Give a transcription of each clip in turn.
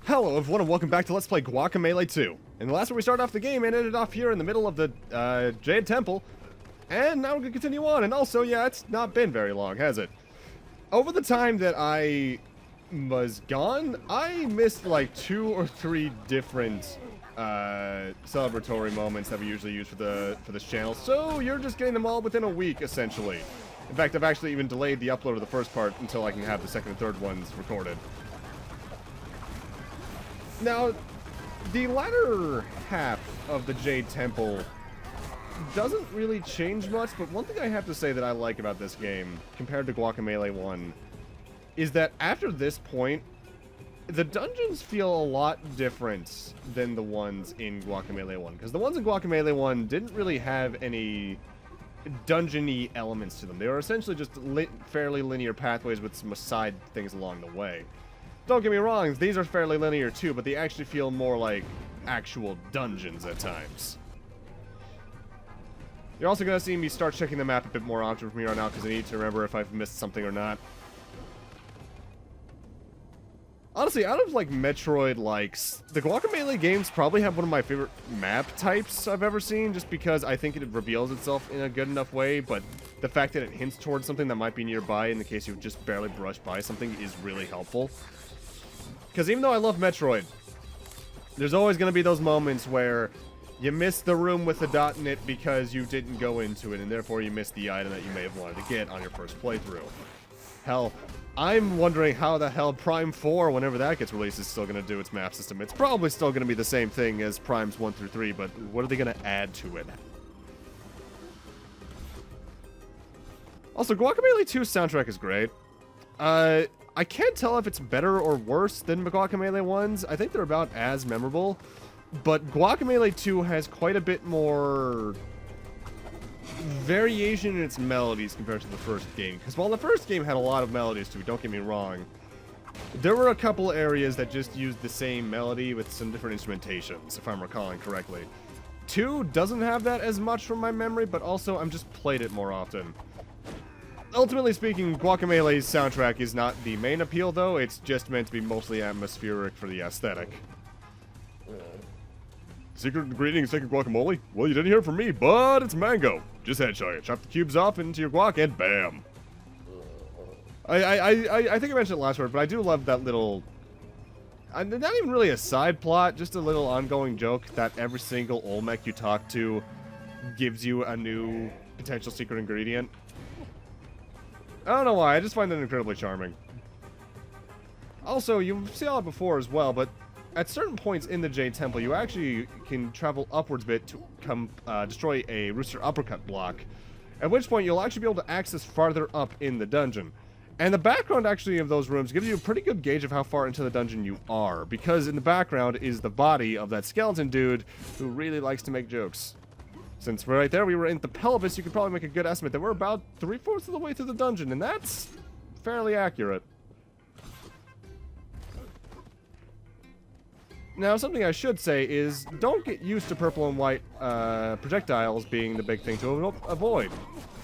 Hello everyone and welcome back to Let's Play Guacamelee 2. In the last one we started off the game and ended off here in the middle of the Jade Temple. And now we're going to continue on. And also, yeah, it's not been very long, has it? Over the time that I was gone, I missed like 2 or 3 different celebratory moments that we usually use for this channel. So you're just getting them all within a week, essentially. In fact, I've actually even delayed the upload of the first part until I can have the second and third ones recorded. Now, the latter half of the Jade Temple doesn't really change much, but one thing I have to say that I like about this game, compared to Guacamelee 1, is that after this point, the dungeons feel a lot different than the ones in Guacamelee 1. Because the ones in Guacamelee 1 didn't really have any dungeon-y elements to them. They were essentially just fairly linear pathways with some side things along the way. Don't get me wrong, these are fairly linear too, but they actually feel more like actual dungeons at times. You're also going to see me start checking the map a bit more often from here on out because I need to remember if I've missed something or not. Honestly, out of like Metroid likes, the Guacamelee games probably have one of my favorite map types I've ever seen, just because I think it reveals itself in a good enough way, but the fact that it hints towards something that might be nearby in the case you just barely brush by something is really helpful. Because even though I love Metroid, there's always going to be those moments where you miss the room with the dot in it because you didn't go into it, and therefore you missed the item that you may have wanted to get on your first playthrough. Hell, I'm wondering how the hell Prime 4, whenever that gets released, is still going to do its map system. It's probably still going to be the same thing as Primes 1 through 3, but what are they going to add to it? Also, Guacamelee 2's soundtrack is great. I can't tell if it's better or worse than Guacamelee 1's. I think they're about as memorable. But Guacamelee 2 has quite a bit more variation in its melodies compared to the first game. Because while the first game had a lot of melodies too, don't get me wrong, there were a couple areas that just used the same melody with some different instrumentations, if I'm recalling correctly. 2 doesn't have that as much from my memory, but also I'm just played it more often. Ultimately speaking, Guacamelee's soundtrack is not the main appeal, though. It's just meant to be mostly atmospheric for the aesthetic. Secret ingredient, secret guacamole? Well, you didn't hear it from me, but it's mango. Just headshot it. Chop the cubes off into your guac, and bam. I think I mentioned it last word, but I do love that little... not even really a side plot, just a little ongoing joke that every single Olmec you talk to gives you a new potential secret ingredient. I don't know why, I just find that incredibly charming. Also, you've seen it before as well, but at certain points in the Jade Temple, you actually can travel upwards a bit to come destroy a Rooster Uppercut block, at which point you'll actually be able to access farther up in the dungeon. And the background actually of those rooms gives you a pretty good gauge of how far into the dungeon you are, because in the background is the body of that skeleton dude who really likes to make jokes. Since right there we were in the pelvis, you could probably make a good estimate that we're about 3/4 of the way through the dungeon, and that's fairly accurate. Now, something I should say is, don't get used to purple and white projectiles being the big thing to avoid,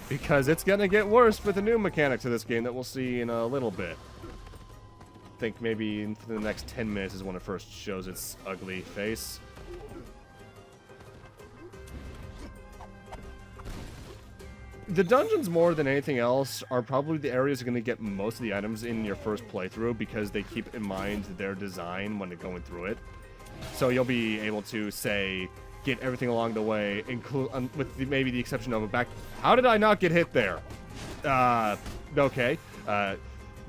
because it's gonna get worse with the new mechanic to this game that we'll see in a little bit. I think maybe in the next 10 minutes is when it first shows its ugly face. The dungeons, more than anything else, are probably the areas you're going to get most of the items in your first playthrough because they keep in mind their design when they're going through it. So you'll be able to, say, get everything along the way, with maybe the exception of a back... How did I not get hit there? Okay.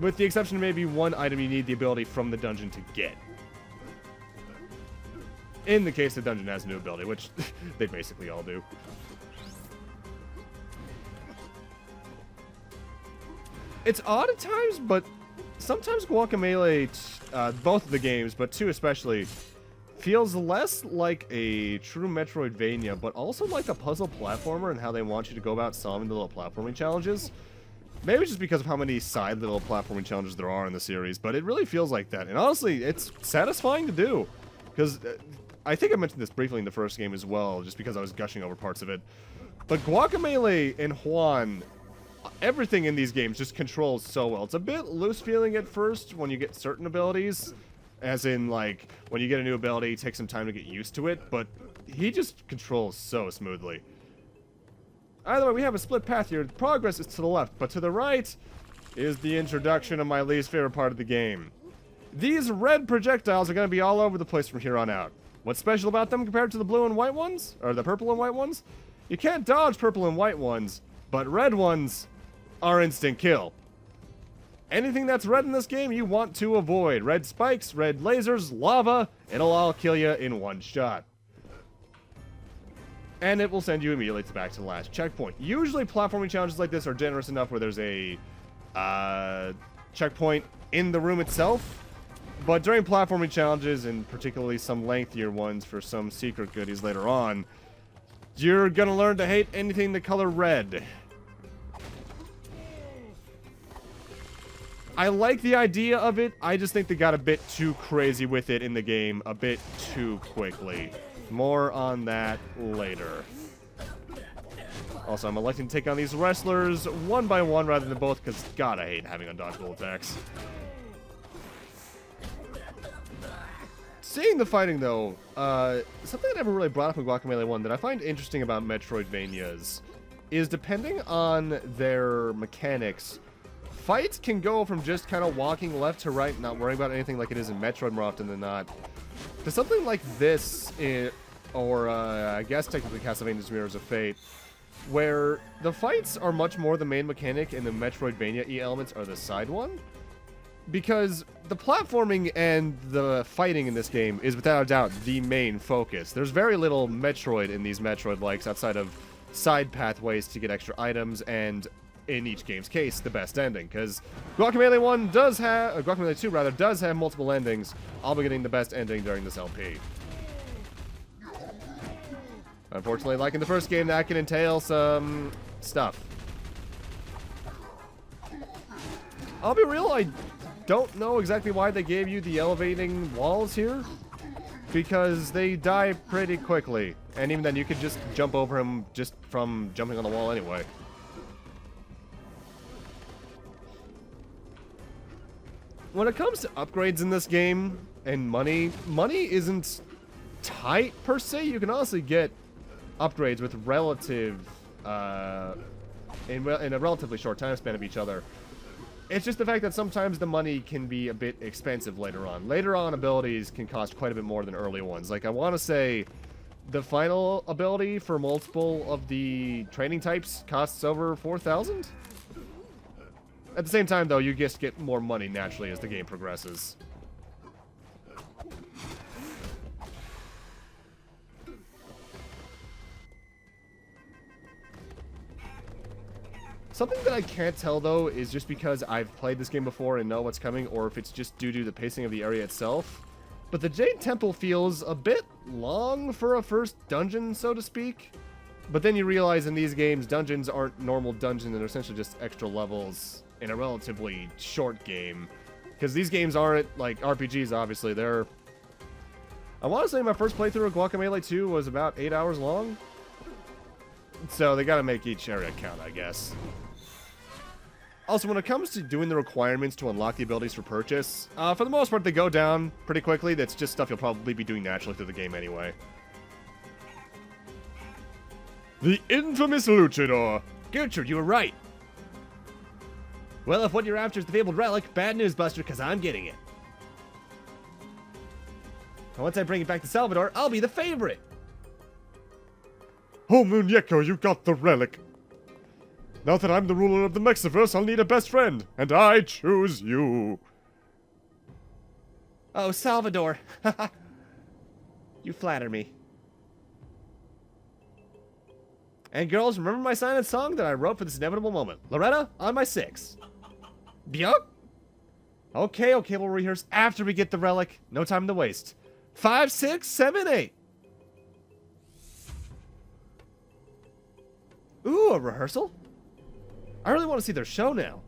With the exception of maybe one item you need the ability from the dungeon to get. In the case the dungeon has a new ability, which they basically all do. It's odd at times, but sometimes Guacamelee, both of the games, but 2 especially, feels less like a true Metroidvania, but also like a puzzle platformer and how they want you to go about solving the little platforming challenges. Maybe just because of how many side little platforming challenges there are in the series, but it really feels like that. And honestly, it's satisfying to do. Because I think I mentioned this briefly in the first game as well, just because I was gushing over parts of it. But Guacamelee and Juan everything in these games just controls so well. It's a bit loose feeling at first when you get certain abilities, As in, like, when you get a new ability, it takes some time to get used to it, but he just controls so smoothly. Either way, we have a split path here. Progress is to the left, but to the right is the introduction of my least favorite part of the game. These red projectiles are going to be all over the place from here on out. What's special about them compared to the blue and white ones? Or the purple and white ones? You can't dodge purple and white ones, but red ones are instant kill. Anything that's red in this game you want to avoid. Red spikes, red lasers, lava, it'll all kill you in one shot. And it will send you immediately back to the last checkpoint. Usually platforming challenges like this are generous enough where there's a checkpoint in the room itself. But during platforming challenges, and particularly some lengthier ones for some secret goodies later on, you're gonna learn to hate anything the color red. I like the idea of it, I just think they got a bit too crazy with it in the game a bit too quickly. More on that later. Also, I'm electing to take on these wrestlers one by one rather than both, because God, I hate having undodgeable attacks. Seeing the fighting, though, something I never really brought up in Guacamelee 1 that I find interesting about Metroidvanias is depending on their mechanics, fights can go from just kind of walking left to right, not worrying about anything like it is in Metroid more often than not, to something like this, or I guess technically Castlevania's Mirrors of Fate, where the fights are much more the main mechanic and the Metroidvania-y elements are the side one. Because the platforming and the fighting in this game is without a doubt the main focus. There's very little Metroid in these Metroid-likes outside of side pathways to get extra items and, in each game's case, the best ending. Because Guacamelee 1 does have, Guacamelee 2 rather, does have multiple endings. I'll be getting the best ending during this LP. Unfortunately, like in the first game, that can entail some stuff. I'll be real, I don't know exactly why they gave you the elevating walls here, because they die pretty quickly, and even then you could just jump over him just from jumping on the wall anyway. When it comes to upgrades in this game and money isn't tight per se. You can honestly get upgrades with relative in a relatively short time span of each other. It's just the fact that sometimes the money can be a bit expensive later on. Later on, abilities can cost quite a bit more than early ones. Like, I want to say the final ability for multiple of the training types costs over 4,000? At the same time, though, you just get more money naturally as the game progresses. Something that I can't tell, though, is just because I've played this game before and know what's coming, or if it's just due to the pacing of the area itself. But the Jade Temple feels a bit long for a first dungeon, so to speak. But then you realize in these games, dungeons aren't normal dungeons, they're essentially just extra levels in a relatively short game. Because these games aren't, like, RPGs, obviously. They're... I want to say my first playthrough of Guacamelee 2 was about 8 hours long. So they gotta make each area count, I guess. Also, when it comes to doing the requirements to unlock the abilities for purchase, for the most part, they go down pretty quickly. That's just stuff you'll probably be doing naturally through the game anyway. The infamous Luchador. Gertrude, you were right. Well, if what you're after is the fabled relic, bad news, Buster, because I'm getting it. And once I bring it back to Salvador, I'll be the favorite. Oh, Muñeco, you got the relic. Now that I'm the ruler of the Mexiverse, I'll need a best friend, and I choose you. Oh, Salvador. You flatter me. And girls, remember my silent song that I wrote for this inevitable moment. Loretta, on my 6. Yup. Okay, we'll rehearse after we get the relic. No time to waste. 5, 6, 7, 8. Ooh, a rehearsal? I really want to see their show now.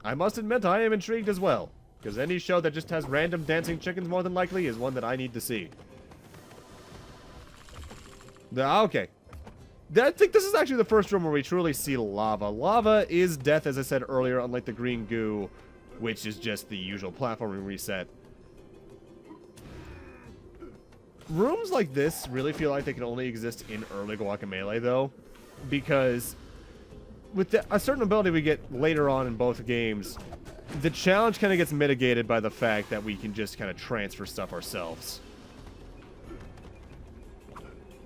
I must admit, I am intrigued as well. Because any show that just has random dancing chickens more than likely is one that I need to see. Okay. I think this is actually the first room where we truly see lava. Lava is death, as I said earlier, unlike the green goo, which is just the usual platforming reset. Rooms like this really feel like they can only exist in early Guacamelee, though, because with a certain ability we get later on in both games, the challenge kind of gets mitigated by the fact that we can just kind of transfer stuff ourselves.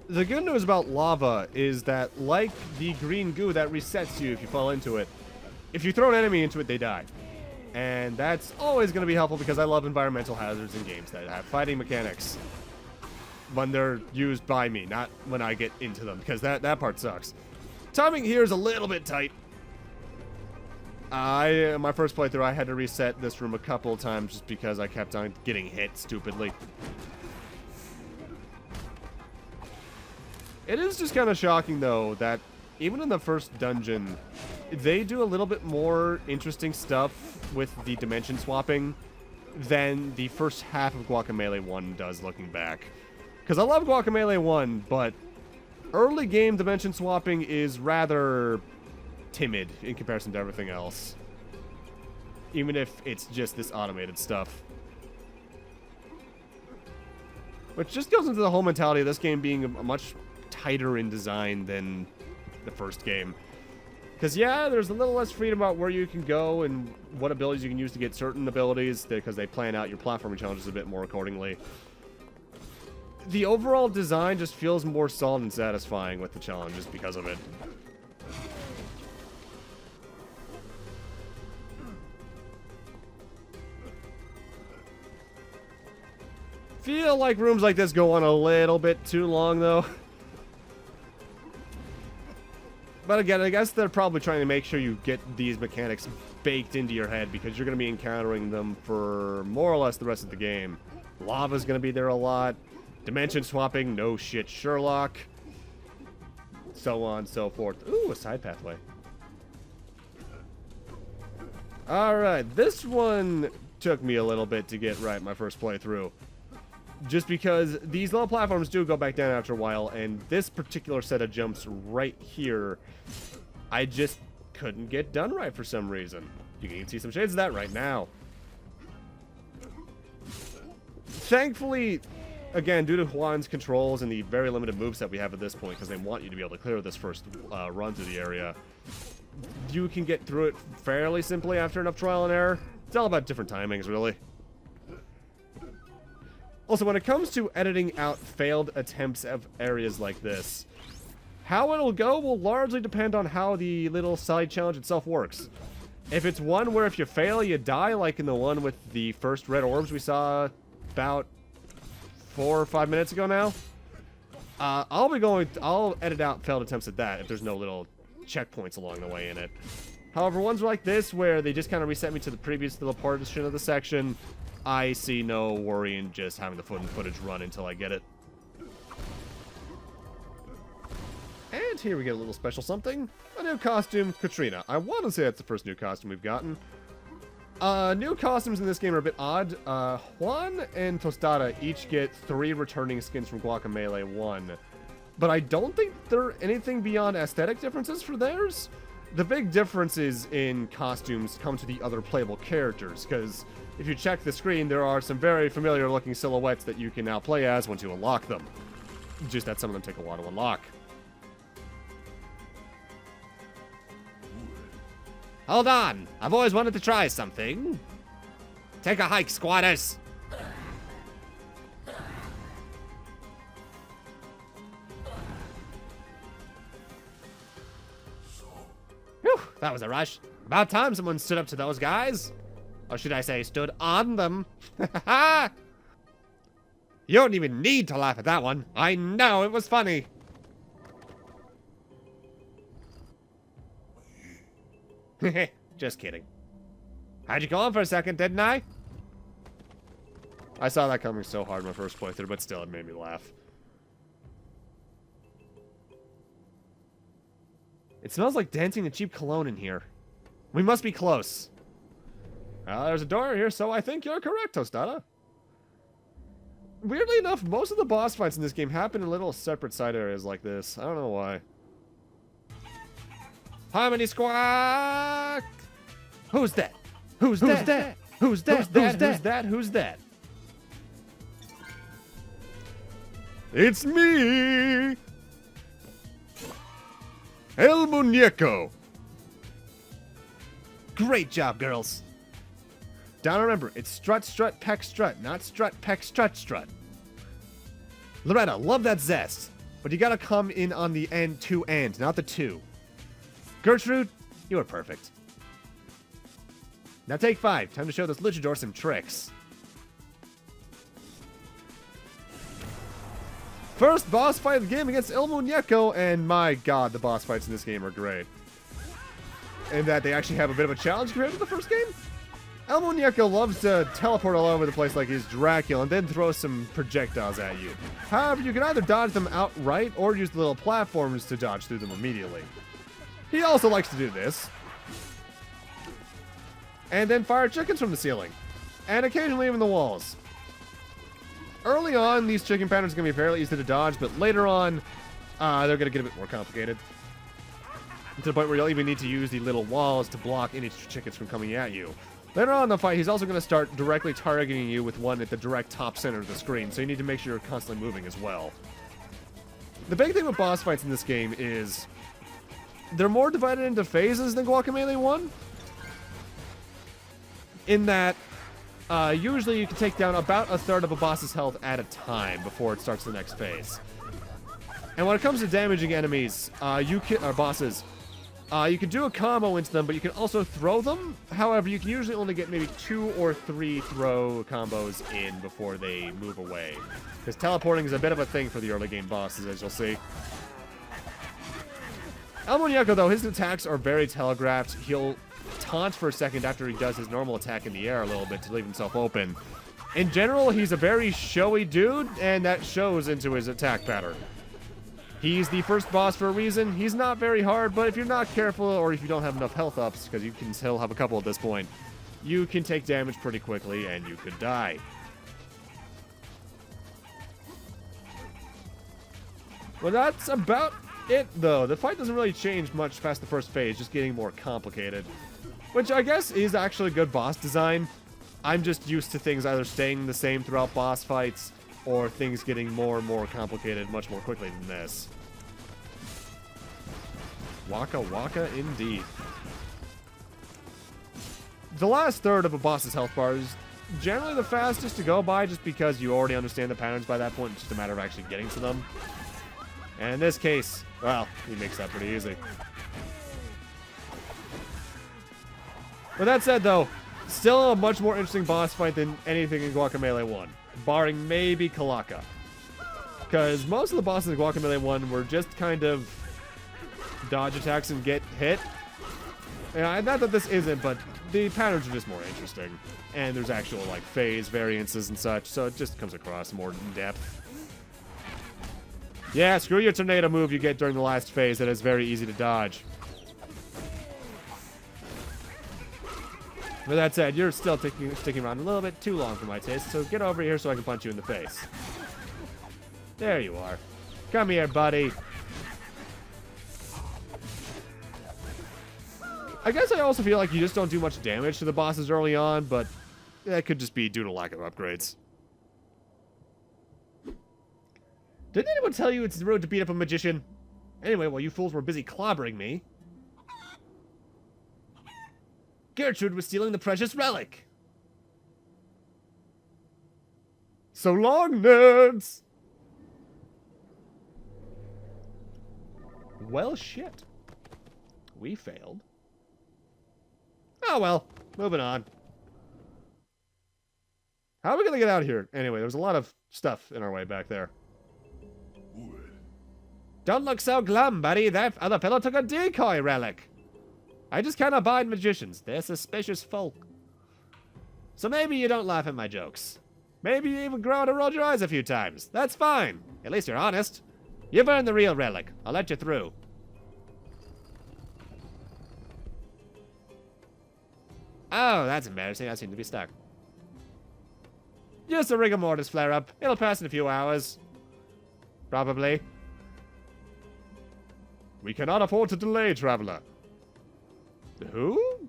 The good news about lava is that, like the green goo that resets you if you fall into it, if you throw an enemy into it, they die. And that's always going to be helpful because I love environmental hazards in games that have fighting mechanics. When they're used by me, not when I get into them, because that part sucks. Timing here is a little bit tight. My first playthrough, I had to reset this room a couple of times just because I kept on getting hit stupidly. It is just kind of shocking, though, that even in the first dungeon, they do a little bit more interesting stuff with the dimension swapping than the first half of Guacamelee 1 does looking back. Because I love Guacamelee 1, but early game dimension swapping is rather timid in comparison to everything else. Even if it's just this automated stuff. Which just goes into the whole mentality of this game being much tighter in design than the first game. Because, yeah, there's a little less freedom about where you can go and what abilities you can use to get certain abilities, because they plan out your platforming challenges a bit more accordingly. The overall design just feels more solid and satisfying with the challenges because of it. Feel like rooms like this go on a little bit too long, though. But again, I guess they're probably trying to make sure you get these mechanics baked into your head because you're going to be encountering them for more or less the rest of the game. Lava's going to be there a lot. Dimension swapping, no shit, Sherlock. So on and so forth. Ooh, a side pathway. Alright, this one took me a little bit to get right my first playthrough. Just because these little platforms do go back down after a while, and this particular set of jumps right here, I just couldn't get done right for some reason. You can even see some shades of that right now. Thankfully, again, due to Juan's controls and the very limited moveset we have at this point, because they want you to be able to clear this first run through the area, you can get through it fairly simply after enough trial and error. It's all about different timings, really. Also, when it comes to editing out failed attempts of areas like this, how it'll go will largely depend on how the little side challenge itself works. If it's one where if you fail, you die, like in the one with the first red orbs we saw about 4 or 5 minutes ago now, I'll edit out failed attempts at that if there's no little checkpoints along the way in it. However, ones like this where they just kind of reset me to the previous little portion of the section, I see no worry in just having the footage run until I get it. And here we get a little special something. A new costume, Katrina. I want to say that's the first new costume we've gotten. New costumes in this game are a bit odd. Juan and Tostada each get 3 returning skins from Guacamelee 1. But I don't think there are anything beyond aesthetic differences for theirs. The big differences in costumes come to the other playable characters, because if you check the screen, there are some very familiar looking silhouettes that you can now play as once you unlock them. Just that some of them take a while to unlock. Hold on! I've always wanted to try something. Take a hike, squatters! Whew, that was a rush. About time someone stood up to those guys. Or should I say, stood on them. You don't even need to laugh at that one. I know it was funny. Just kidding. Had you go on for a second, didn't I? I saw that coming so hard in my first playthrough, but still, it made me laugh. It smells like dancing and cheap cologne in here. We must be close. Well, there's a door here, so I think you're correct, Tostada. Weirdly enough, most of the boss fights in this game happen in little separate side areas like this. I don't know why. Harmony Squawk! Who's that? Who's that? Who's that? Who's that? Who's that? Who's that? It's me! El Muñeco! Great job, girls. Down, remember, it's strut, strut, peck, strut, not strut, peck, strut, strut. Loretta, love that zest. But you gotta come in on the end, two and, not the two. Gertrude, you are perfect. Now take 5. Time to show this luchador some tricks. First boss fight of the game against El Muñeco, and my god, the boss fights in this game are great. And that they actually have a bit of a challenge compared to the first game. El Muñeco loves to teleport all over the place like he's Dracula and then throw some projectiles at you. However, you can either dodge them outright or use the little platforms to dodge through them immediately. He also likes to do this. And then fire chickens from the ceiling. And occasionally even the walls. Early on, these chicken patterns are going to be fairly easy to dodge, but later on, they're going to get a bit more complicated. To the point where you'll even need to use the little walls to block any chickens from coming at you. Later on in the fight, he's also going to start directly targeting you with one at the direct top center of the screen, so you need to make sure you're constantly moving as well. The big thing with boss fights in this game is they're more divided into phases than Guacamelee 1. In that, usually you can take down about a third of a boss's health at a time before it starts the next phase. And when it comes to damaging enemies, bosses, you can do a combo into them, but you can also throw them. However, you can usually only get maybe 2 or 3 throw combos in before they move away. Because teleporting is a bit of a thing for the early game bosses, as you'll see. El Muñeco, though, his attacks are very telegraphed. He'll taunt for a second after he does his normal attack in the air a little bit to leave himself open. In general, he's a very showy dude, and that shows into his attack pattern. He's the first boss for a reason. He's not very hard, but if you're not careful or if you don't have enough health ups, because you can still have a couple at this point, you can take damage pretty quickly and you could die. Well, that's about it, though. The fight doesn't really change much past the first phase, just getting more complicated. Which I guess is actually good boss design. I'm just used to things either staying the same throughout boss fights, or things getting more and more complicated much more quickly than this. Waka waka indeed. The last third of a boss's health bar is generally the fastest to go by just because you already understand the patterns by that point. It's just a matter of actually getting to them. And in this case, well, he makes that pretty easy. With that said, though, still a much more interesting boss fight than anything in Guacamelee 1. Barring maybe Kalaka. Because most of the bosses in Guacamelee 1 were just kind of dodge attacks and get hit. And not that this isn't, but the patterns are just more interesting. And there's actual, like, phase variances and such, so it just comes across more in depth. Yeah, screw your tornado move you get during the last phase that is very easy to dodge. With that said, you're still sticking around a little bit too long for my taste, so get over here so I can punch you in the face. There you are. Come here, buddy. I guess I also feel like you just don't do much damage to the bosses early on, but that could just be due to lack of upgrades. Didn't anyone tell you it's the road to beat up a magician? Anyway, while you fools were busy clobbering me, Gertrude was stealing the precious relic. So long, nerds! Well, shit. We failed. Oh, well. Moving on. How are we going to get out of here? Anyway, there was a lot of stuff in our way back there. Don't look so glum, buddy. That other fellow took a decoy relic. I just can't abide magicians. They're suspicious folk. So maybe you don't laugh at my jokes. Maybe you even grow to roll your eyes a few times. That's fine. At least you're honest. You've earned the real relic. I'll let you through. Oh, that's embarrassing. I seem to be stuck. Just a rigor mortis flare-up. It'll pass in a few hours. Probably. We cannot afford to delay, traveler. Who?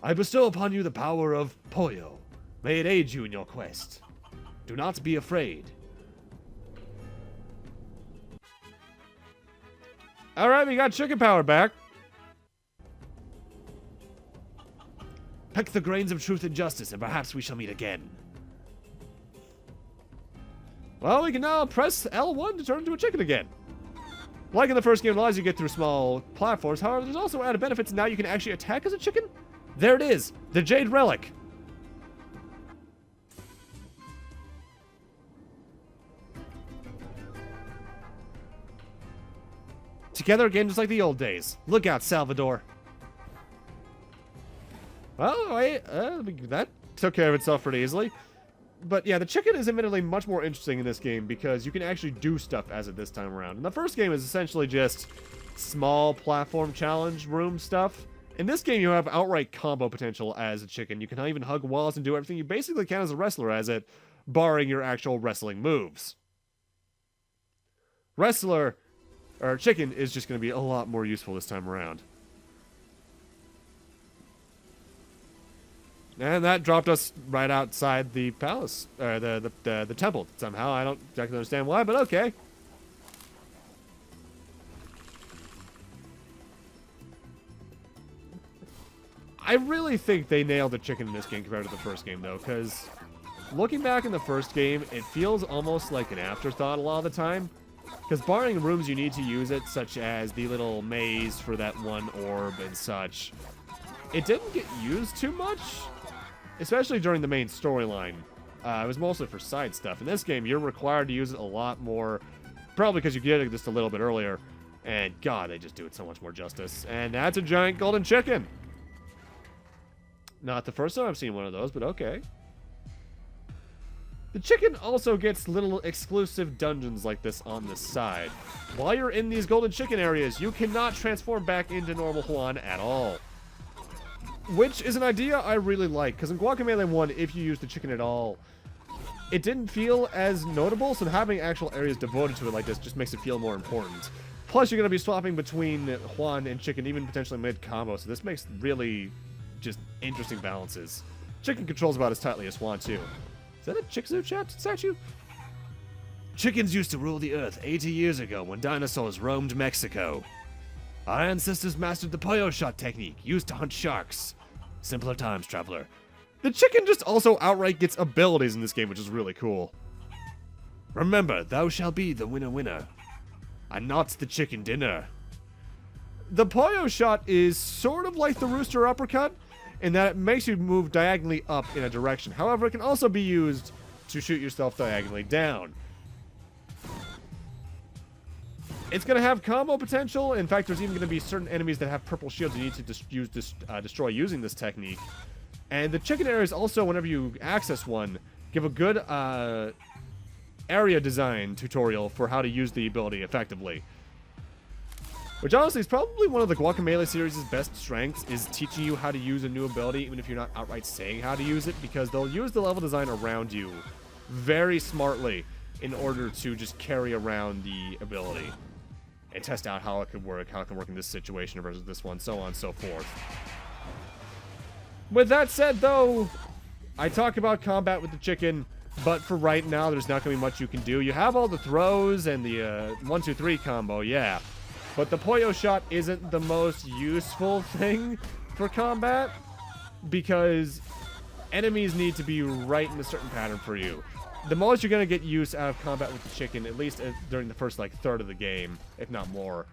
I bestow upon you the power of Pollo. May it aid you in your quest. Do not be afraid. Alright, we got chicken power back. Peck the grains of truth and justice, and perhaps we shall meet again. Well, we can now press L1 to turn into a chicken again. Like in the first game, it allows you to get through small platforms. However, there's also added benefits. Now you can actually attack as a chicken. There it is, the Jade Relic. Together again, just like the old days. Look out, Salvador. Well, wait, that took care of itself pretty easily. But yeah, the chicken is admittedly much more interesting in this game because you can actually do stuff as it this time around. And the first game is essentially just small platform challenge room stuff. In this game, you have outright combo potential as a chicken. You can even hug walls and do everything you basically can as a wrestler as it, barring your actual wrestling moves. Wrestler, or chicken, is just going to be a lot more useful this time around. And that dropped us right outside the palace, or the temple somehow. I don't exactly understand why, but okay. I really think they nailed the chicken in this game compared to the first game, though, because looking back in the first game, it feels almost like an afterthought a lot of the time. Because barring rooms you need to use it, such as the little maze for that one orb and such, it didn't get used too much. Especially during the main storyline. It was mostly for side stuff. In this game, you're required to use it a lot more. Probably because you get it just a little bit earlier. And God, they just do it so much more justice. And that's a giant golden chicken. Not the first time I've seen one of those, but okay. The chicken also gets little exclusive dungeons like this on the side. While you're in these golden chicken areas, you cannot transform back into normal Juan at all. Which is an idea I really like, because in Guacamelee 1, if you use the chicken at all, it didn't feel as notable, so having actual areas devoted to it like this just makes it feel more important. Plus, you're going to be swapping between Juan and chicken, even potentially mid-combo, so this makes really just interesting balances. Chicken controls about as tightly as Juan, too. Is that a Chick-Zoo chat statue? Chickens used to rule the earth 80 years ago when dinosaurs roamed Mexico. Our ancestors mastered the pollo shot technique, used to hunt sharks. Simpler times, traveler. The chicken just also outright gets abilities in this game, which is really cool. Remember, thou shalt be the winner, and not the chicken dinner. The pollo shot is sort of like the rooster uppercut, in that it makes you move diagonally up in a direction. However, it can also be used to shoot yourself diagonally down. It's going to have combo potential. In fact, there's even going to be certain enemies that have purple shields you need to destroy using this technique. And the chicken areas also, whenever you access one, give a good area design tutorial for how to use the ability effectively. Which honestly is probably one of the Guacamelee series' best strengths, is teaching you how to use a new ability, even if you're not outright saying how to use it, because they'll use the level design around you very smartly in order to just carry around the ability. And test out how it could work, how it can work in this situation versus this one, so on and so forth. With that said, though, I talk about combat with the chicken, but for right now, there's not going to be much you can do. You have all the throws and the 1, 2, 3 combo, yeah. But the pollo shot isn't the most useful thing for combat, because enemies need to be right in a certain pattern for you. The most you're going to get use out of combat with the chicken, at least during the first, like, third of the game, if not more,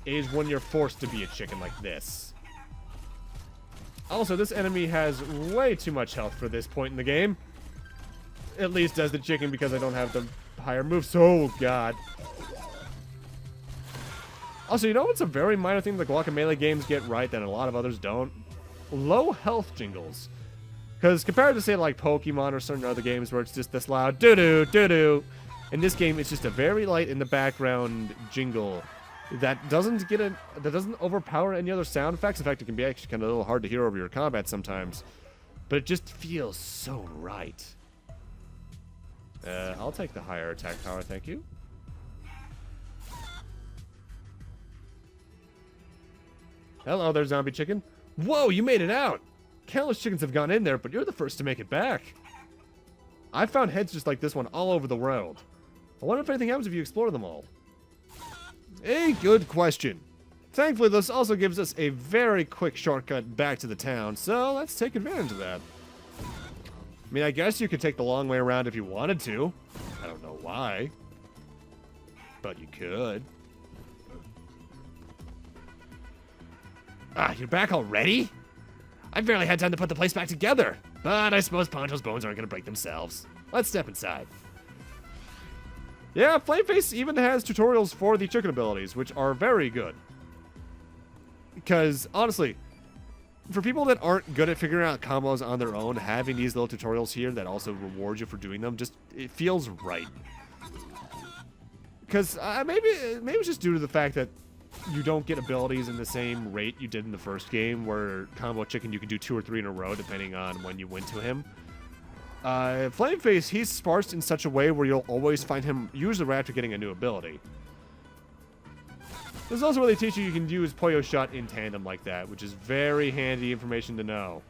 is when you're forced to be a chicken like this. Also, this enemy has way too much health for this point in the game. At least as the chicken, because I don't have the higher moves. Oh, God. Also, you know what's a very minor thing the Guacamelee games get right that a lot of others don't? Low health jingles. Because compared to, say, like Pokemon or certain other games where it's just this loud doo-doo, doo-doo, in this game it's just a very light in the background jingle that doesn't overpower any other sound effects. In fact, it can be actually kind of a little hard to hear over your combat sometimes. But it just feels so right. I'll take the higher attack power, thank you. Hello there, zombie chicken. Whoa, you made it out! Countless chickens have gone in there, but you're the first to make it back. I've found heads just like this one all over the world. I wonder if anything happens if you explore them all. A good question. Thankfully, this also gives us a very quick shortcut back to the town, so let's take advantage of that. I mean, I guess you could take the long way around if you wanted to. I don't know why. But you could. Ah, you're back already? I barely had time to put the place back together. But I suppose Poncho's bones aren't going to break themselves. Let's step inside. Yeah, Flameface even has tutorials for the chicken abilities, which are very good. Because, honestly, for people that aren't good at figuring out combos on their own, having these little tutorials here that also reward you for doing them, just, it feels right. Because maybe it's just due to the fact that you don't get abilities in the same rate you did in the first game, where Combo Chicken you can do 2 or 3 in a row depending on when you went to him. Flameface, he's sparsed in such a way where you'll always find him usually after getting a new ability. This is also where they teach you can use Poyo Shot in tandem like that, which is very handy information to know.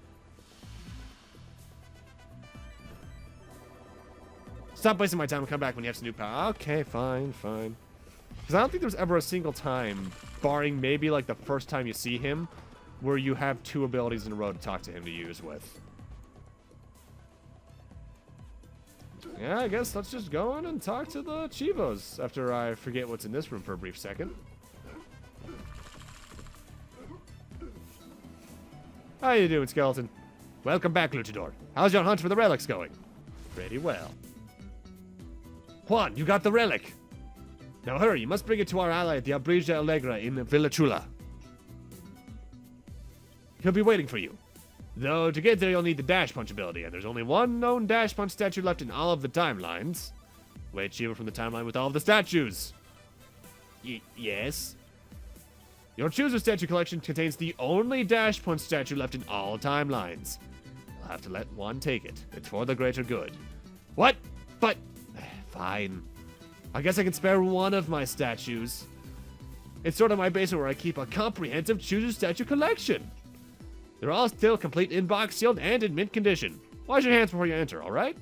Stop wasting my time and come back when you have some new power. Okay, fine. Because I don't think there's ever a single time, barring maybe like the first time you see him, where you have 2 abilities in a row to talk to him to use with. Yeah, I guess let's just go on and talk to the Chivos after I forget what's in this room for a brief second. How you doing, Skeleton? Welcome back, Luchador. How's your hunt for the relics going? Pretty well. Juan, you got the relic. Now hurry, you must bring it to our ally at the Abrija Allegra in Villa Chula. He'll be waiting for you. Though, to get there you'll need the Dash Punch ability, and there's only one known Dash Punch statue left in all of the timelines. Wait, Chiva from the timeline with all of the statues. Yes? Your Chooser statue collection contains the only Dash Punch statue left in all timelines. I'll have to let one take it. It's for the greater good. What? But... Fine. I guess I can spare one of my statues. It's sort of my basement where I keep a comprehensive Chooser statue collection. They're all still complete in box, sealed, and in mint condition. Wash your hands before you enter, alright?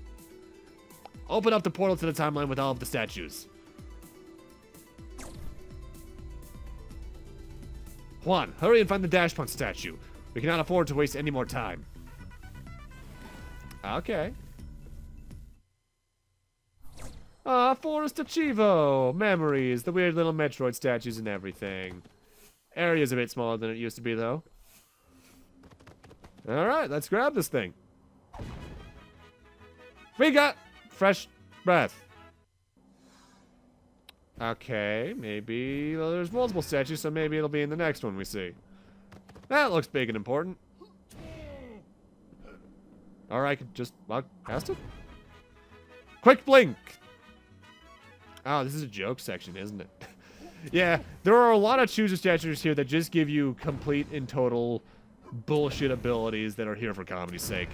Open up the portal to the timeline with all of the statues. Juan, hurry and find the Dash Punch statue. We cannot afford to waste any more time. Okay. Ah, Forest of Chivo. Memories. The weird little Metroid statues and everything. Area's a bit smaller than it used to be, though. Alright, let's grab this thing. We got fresh breath. Okay, maybe... Well, there's multiple statues, so maybe it'll be in the next one we see. That looks big and important. Alright, I can just walk past it? Quick blink! Oh, this is a joke section, isn't it? Yeah, there are a lot of Chooser statues here that just give you complete and total bullshit abilities that are here for comedy's sake.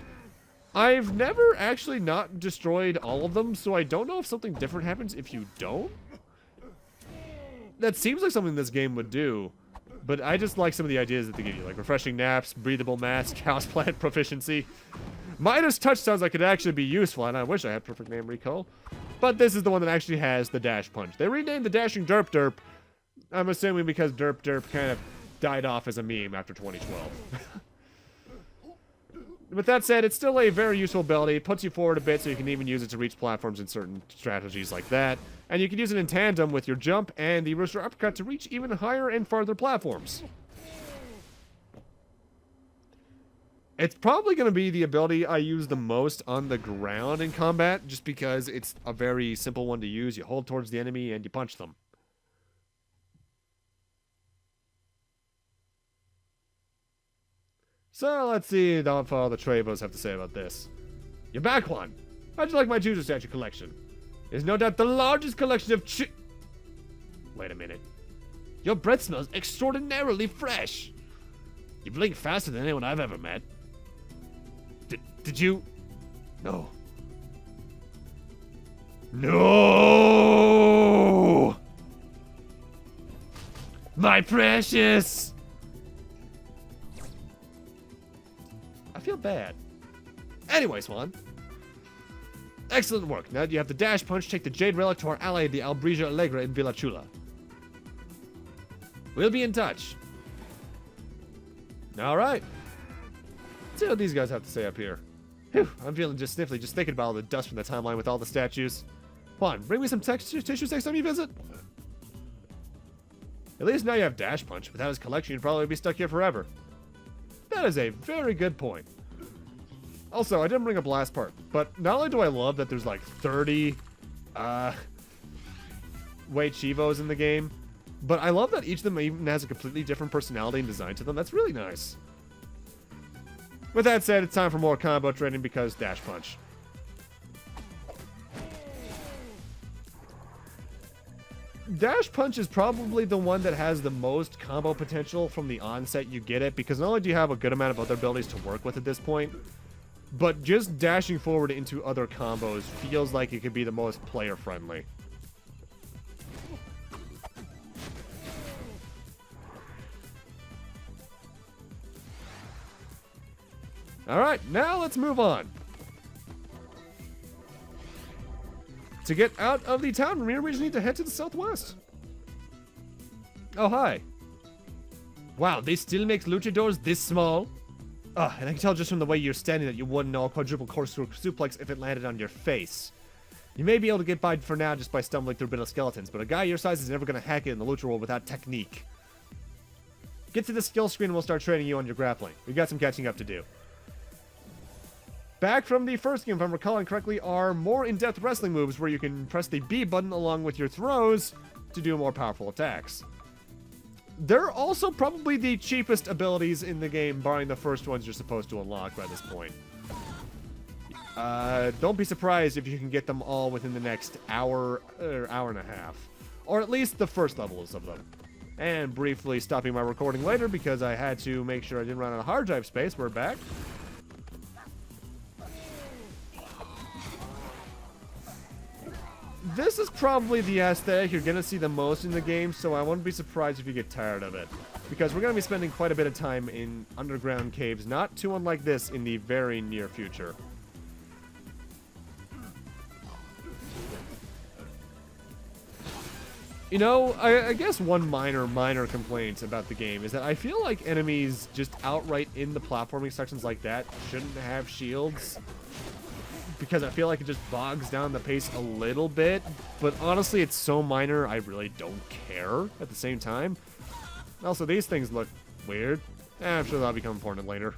I've never actually not destroyed all of them, so I don't know if something different happens if you don't. That seems like something this game would do, but I just like some of the ideas that they give you, like refreshing naps, breathable mask, houseplant proficiency. Midas Touch sounds like it could actually be useful, and I wish I had perfect name recall. But this is the one that actually has the Dash Punch. They renamed the Dashing Derp Derp, I'm assuming because Derp Derp kind of died off as a meme after 2012. With that said, it's still a very useful ability. It puts you forward a bit, so you can even use it to reach platforms in certain strategies like that. And you can use it in tandem with your jump and the Rooster Uppercut to reach even higher and farther platforms. It's probably going to be the ability I use the most on the ground in combat, just because it's a very simple one to use. You hold towards the enemy and you punch them. So let's see what all the Trevos have to say about this. You're back, Juan. How'd you like my Chooser statue collection? It's no doubt the largest collection of Wait a minute. Your breath smells extraordinarily fresh. You blink faster than anyone I've ever met. Did you? No. No! My precious! I feel bad. Anyway, Swan. Excellent work. Now that you have the dash punch, take the Jade Relic to our ally, the Albrija Allegra in Villa Chula. We'll be in touch. Alright. Let's see what these guys have to say up here. Whew, I'm feeling just sniffly just thinking about all the dust from the timeline with all the statues. Come on, bring me some tissues next time you visit. At least now you have dash punch. Without his collection, you'd probably be stuck here forever. That is a very good point. Also, I didn't bring up last part, but not only do I love that there's like 30 Wei Chivos in the game, but I love that each of them even has a completely different personality and design to them. That's really nice. With that said, it's time for more combo training because dash punch. Dash punch is probably the one that has the most combo potential from the onset you get it, because not only do you have a good amount of other abilities to work with at this point, but just dashing forward into other combos feels like it could be the most player friendly. Alright, now let's move on. To get out of the town, we just need to head to the southwest. Oh, hi. Wow, they still make luchadors this small? Oh, and I can tell just from the way you're standing that you wouldn't know a quadruple corkscrew suplex if it landed on your face. You may be able to get by for now just by stumbling through a bit of skeletons, but a guy your size is never going to hack it in the lucha world without technique. Get to the skill screen and we'll start training you on your grappling. We've got some catching up to do. Back from the first game, if I'm recalling correctly, are more in-depth wrestling moves where you can press the B button along with your throws to do more powerful attacks. They're also probably the cheapest abilities in the game, barring the first ones you're supposed to unlock by this point. Don't be surprised if you can get them all within the next hour or hour and a half. Or at least the first levels of them. And briefly stopping my recording later because I had to make sure I didn't run out of hard drive space. We're back. This is probably the aesthetic you're going to see the most in the game, so I wouldn't be surprised if you get tired of it. Because we're going to be spending quite a bit of time in underground caves, not too unlike this in the very near future. You know, I guess one minor complaint about the game is that I feel like enemies just outright in the platforming sections like that shouldn't have shields. Because I feel like it just bogs down the pace a little bit. But honestly, it's so minor, I really don't care at the same time. Also, these things look weird. I'm sure that'll become important later.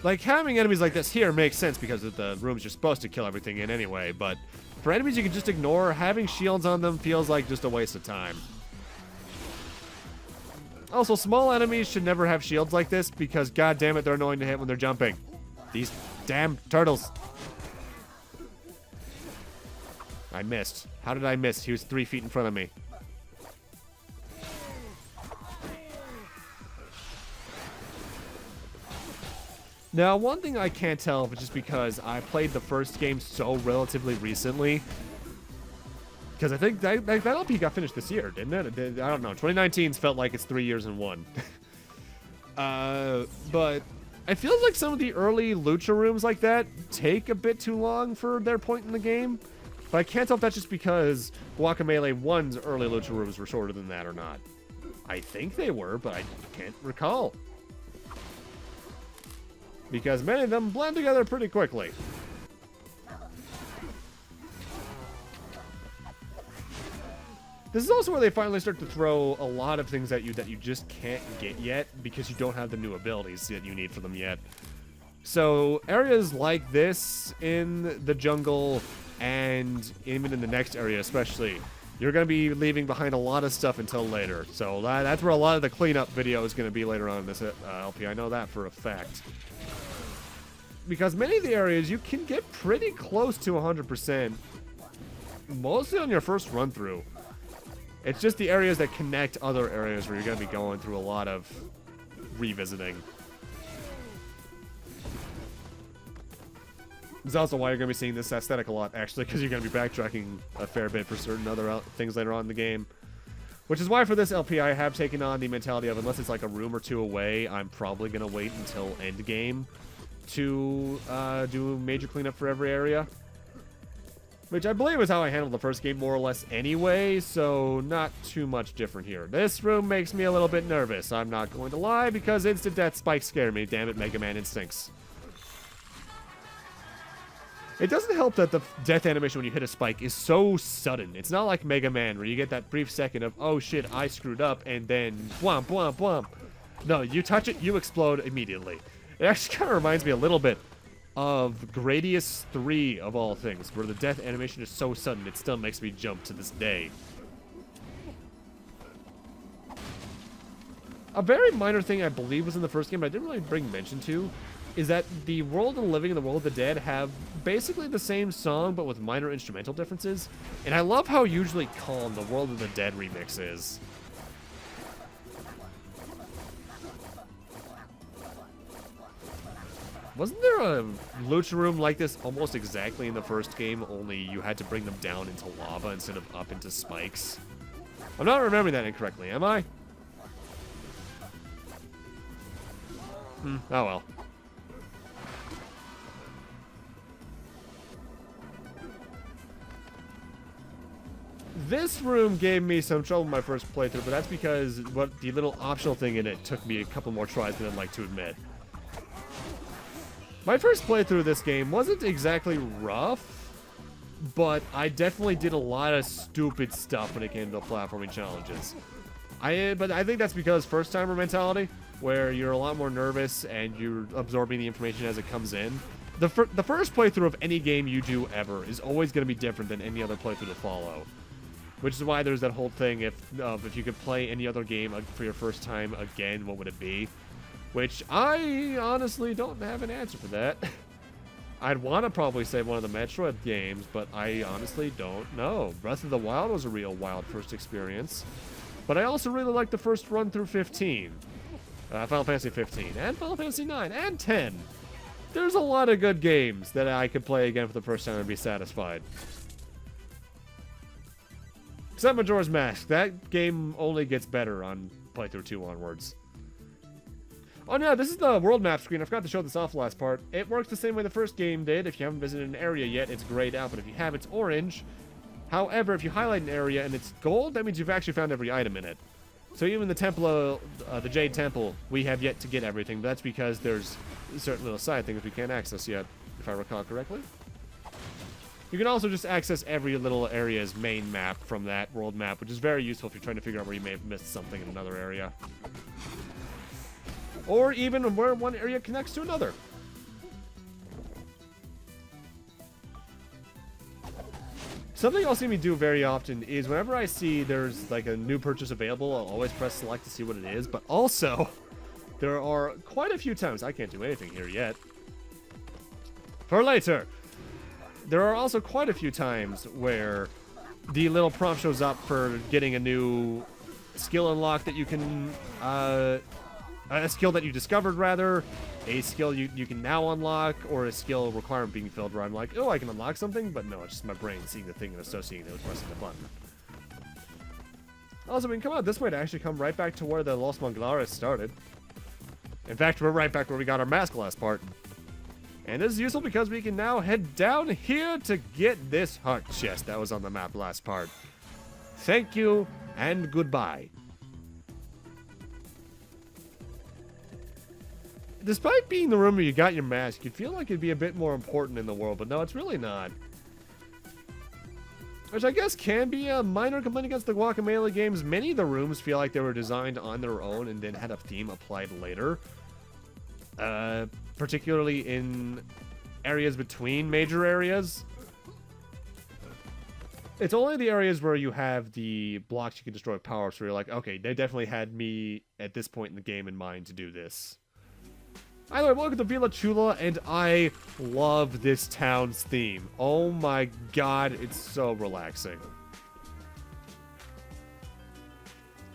Like, having enemies like this here makes sense because of the rooms you're supposed to kill everything in anyway. But for enemies you can just ignore, having shields on them feels like just a waste of time. Also, small enemies should never have shields like this because, god damn it, they're annoying to hit when they're jumping. These damn turtles. I missed. How did I miss? He was 3 feet in front of me. Now, one thing I can't tell if it's just because I played the first game so relatively recently. Because I think that LP got finished this year, didn't it? I don't know. 2019's felt like it's 3 years in one. But I feel like some of the early lucha rooms like that take a bit too long for their point in the game. But I can't tell if that's just because Guacamelee 1's early lucha rooms were shorter than that or not. I think they were, but I can't recall. Because many of them blend together pretty quickly. This is also where they finally start to throw a lot of things at you that you just can't get yet because you don't have the new abilities that you need for them yet. So areas like this in the jungle and even in the next area especially, you're going to be leaving behind a lot of stuff until later. So that's where a lot of the cleanup video is going to be later on in this LP. I know that for a fact. Because many of the areas you can get pretty close to 100%, mostly on your first run through. It's just the areas that connect other areas where you're going to be going through a lot of revisiting. This is also why you're going to be seeing this aesthetic a lot, actually, because you're going to be backtracking a fair bit for certain other things later on in the game. Which is why for this LP I have taken on the mentality of, unless it's like a room or two away, I'm probably going to wait until endgame to do major cleanup for every area. Which I believe is how I handled the first game more or less anyway, so not too much different here. This room makes me a little bit nervous, I'm not going to lie, because instant death spikes scare me. Damn it, Mega Man instincts. It doesn't help that the death animation when you hit a spike is so sudden. It's not like Mega Man, where you get that brief second of, oh shit, I screwed up, and then whomp, whomp, whomp. No, you touch it, you explode immediately. It actually kind of reminds me a little bit of Gradius 3 of all things, where the death animation is so sudden it still makes me jump to this day. A very minor thing I believe was in the first game, but I didn't really bring mention to, is that the World of the Living and the World of the Dead have basically the same song, but with minor instrumental differences. And I love how usually calm the World of the Dead remix is. Wasn't there a lucha room like this almost exactly in the first game, only you had to bring them down into lava instead of up into spikes? I'm not remembering that incorrectly, am I? Oh well. This room gave me some trouble in my first playthrough, but that's because what the little optional thing in it took me a couple more tries than I'd like to admit. My first playthrough of this game wasn't exactly rough, but I definitely did a lot of stupid stuff when it came to the platforming challenges. But I think that's because first-timer mentality, where you're a lot more nervous and you're absorbing the information as it comes in. The first playthrough of any game you do ever is always going to be different than any other playthrough to follow. Which is why there's that whole thing, if you could play any other game for your first time again, what would it be? Which I honestly don't have an answer for that. I'd want to probably say one of the Metroid games, but I honestly don't know. Breath of the Wild was a real wild first experience. But I also really like the first run through 15. Final Fantasy 15, and Final Fantasy 9, and 10. There's a lot of good games that I could play again for the first time and be satisfied. Except Majora's Mask. That game only gets better on playthrough 2 onwards. Oh no, this is the world map screen. I forgot to show this off the last part. It works the same way the first game did. If you haven't visited an area yet, it's grayed out, but if you have, it's orange. However, if you highlight an area and it's gold, that means you've actually found every item in it. So even the temple, the Jade Temple, we have yet to get everything, but that's because there's certain little side things we can't access yet, if I recall correctly. You can also just access every little area's main map from that world map, which is very useful if you're trying to figure out where you may have missed something in another area. Or even where one area connects to another. Something I'll see me do very often is whenever I see there's like a new purchase available, I'll always press select to see what it is. But also, there are quite a few times, I can't do anything here yet. For later. There are also quite a few times where the little prompt shows up for getting a new skill unlock that you can, a skill that you discovered, rather, a skill you can now unlock, or a skill requirement being filled where I'm like, oh, I can unlock something, but no, it's just my brain seeing the thing and associating it with pressing the button. Also, we can come out this way to actually come right back to where the Los Manglares started. In fact, we're right back where we got our mask last part. And this is useful because we can now head down here to get this heart chest that was on the map last part. Thank you, and goodbye. Despite being the room where you got your mask, you'd feel like it'd be a bit more important in the world, but no, it's really not. Which I guess can be a minor complaint against the Guacamelee games. Many of the rooms feel like they were designed on their own and then had a theme applied later. Particularly in areas between major areas. It's only the areas where you have the blocks you can destroy with power-ups where you're like, okay, they definitely had me at this point in the game in mind to do this. Either way, welcome to Villa Chula, and I love this town's theme. Oh my god, it's so relaxing.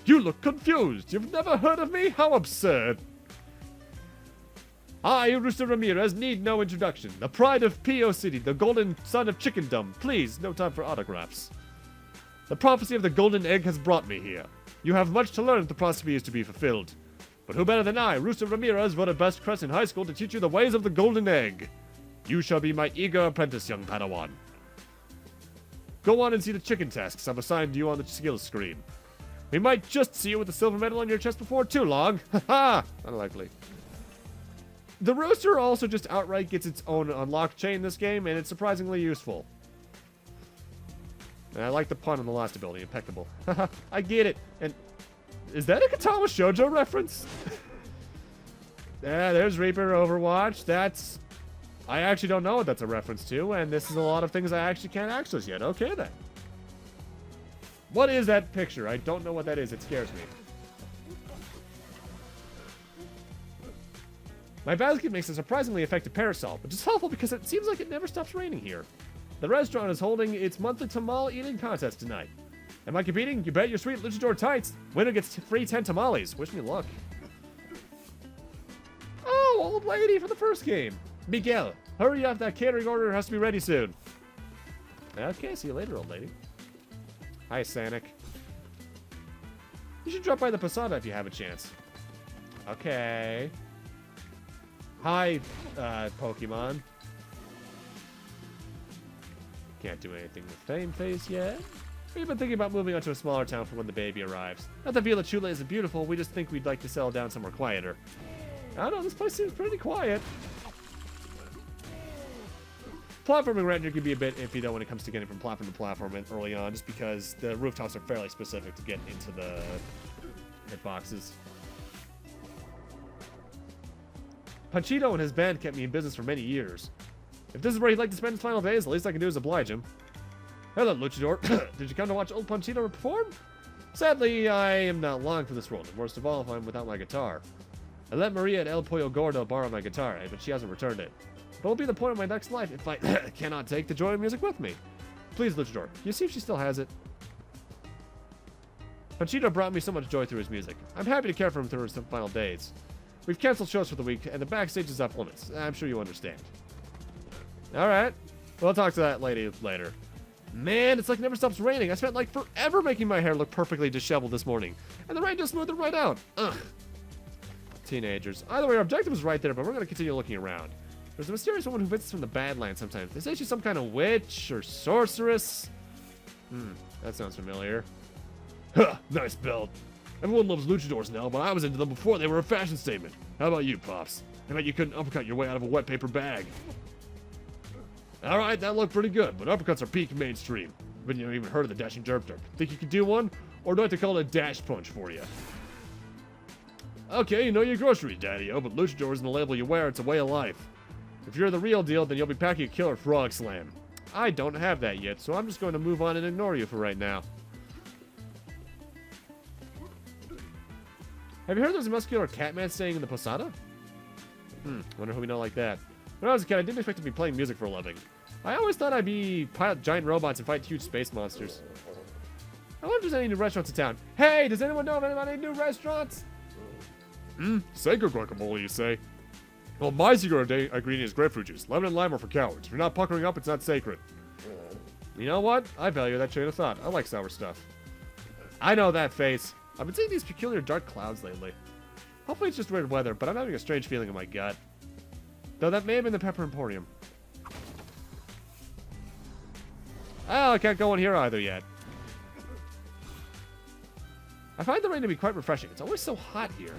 You look confused. You've never heard of me? How absurd. I, Rooster Ramirez, need no introduction. The pride of P.O. City, the golden son of chickendom. Please, no time for autographs. The prophecy of the golden egg has brought me here. You have much to learn if the prophecy is to be fulfilled. But who better than I, Rooster Ramirez, voted best crest in high school to teach you the ways of the golden egg? You shall be my eager apprentice, young Padawan. Go on and see the chicken tasks I've assigned you on the skills screen. We might just see you with a silver medal on your chest before too long. Haha! Unlikely. The Rooster also just outright gets its own unlocked chain in this game, and it's surprisingly useful. And I like the pun on the last ability, impeccable. Haha, I get it. And is that a Katama Shoujo reference? Yeah, there's Reaper Overwatch. That's... I actually don't know what that's a reference to, and this is a lot of things I actually can't access yet. Okay, then. What is that picture? I don't know what that is. It scares me. My basket makes a surprisingly effective parasol, which is helpful because it seems like it never stops raining here. The restaurant is holding its monthly tamale eating contest tonight. Am I competing? You bet your sweet luchador tights. Winner gets free 10 tamales. Wish me luck. Oh, old lady from the first game. Miguel, hurry up. That catering order has to be ready soon. Okay, see you later, old lady. Hi, Sanic. You should drop by the Posada if you have a chance. Okay. Hi, Pokemon. Can't do anything with Fame Face yet. We've been thinking about moving on to a smaller town for when the baby arrives. Not that Villa Chula isn't beautiful, we just think we'd like to settle down somewhere quieter. I don't know, this place seems pretty quiet. Platforming around here can be a bit iffy though when it comes to getting from platform to platform early on, just because the rooftops are fairly specific to get into the hitboxes. Panchito and his band kept me in business for many years. If this is where he'd like to spend his final days, the least I can do is oblige him. Hello, Luchador. Did you come to watch old Panchito perform? Sadly, I am not long for this world, and worst of all, if I'm without my guitar. I let Maria at El Pollo Gordo borrow my guitar, but she hasn't returned it. What will be the point of my next life if I cannot take the joy of music with me? Please, Luchador, can you see if she still has it? Panchito brought me so much joy through his music. I'm happy to care for him through his final days. We've canceled shows for the week, and the backstage is off limits. I'm sure you understand. Alright. We'll talk to that lady later. Man, it's like it never stops raining. I spent like forever making my hair look perfectly disheveled this morning. And the rain just smoothed it right out. Ugh. Teenagers. Either way, our objective is right there, but we're going to continue looking around. There's a mysterious woman who visits from the Badlands sometimes. They say she's some kind of witch or sorceress. That sounds familiar. Huh, nice belt. Everyone loves luchadors now, but I was into them before they were a fashion statement. How about you, Pops? I bet you couldn't uppercut your way out of a wet paper bag. Alright, that looked pretty good, but uppercuts are peak mainstream. But you haven't even heard of the dashing derp derp. Think you could do one? Or do I have to call it a dash punch for you? Okay, you know your groceries, Daddy-O, but luchador isn't a label you wear, it's a way of life. If you're the real deal, then you'll be packing a killer frog slam. I don't have that yet, so I'm just going to move on and ignore you for right now. Have you heard there's a muscular catman staying in the Posada? Wonder who we know like that. When I was a kid, I didn't expect to be playing music for a living. I always thought I'd be pilot giant robots and fight huge space monsters. I wonder if there's any new restaurants in town. Hey, does anyone know about any new restaurants? Sacred guacamole, you say? Well, my secret ingredient is grapefruit juice. Lemon and lime are for cowards. If you're not puckering up, it's not sacred. You know what? I value that train of thought. I like sour stuff. I know that face. I've been seeing these peculiar dark clouds lately. Hopefully it's just weird weather, but I'm having a strange feeling in my gut. Though that may have been the Pepper Emporium. Oh, I can't go in here either yet. I find the rain to be quite refreshing. It's always so hot here.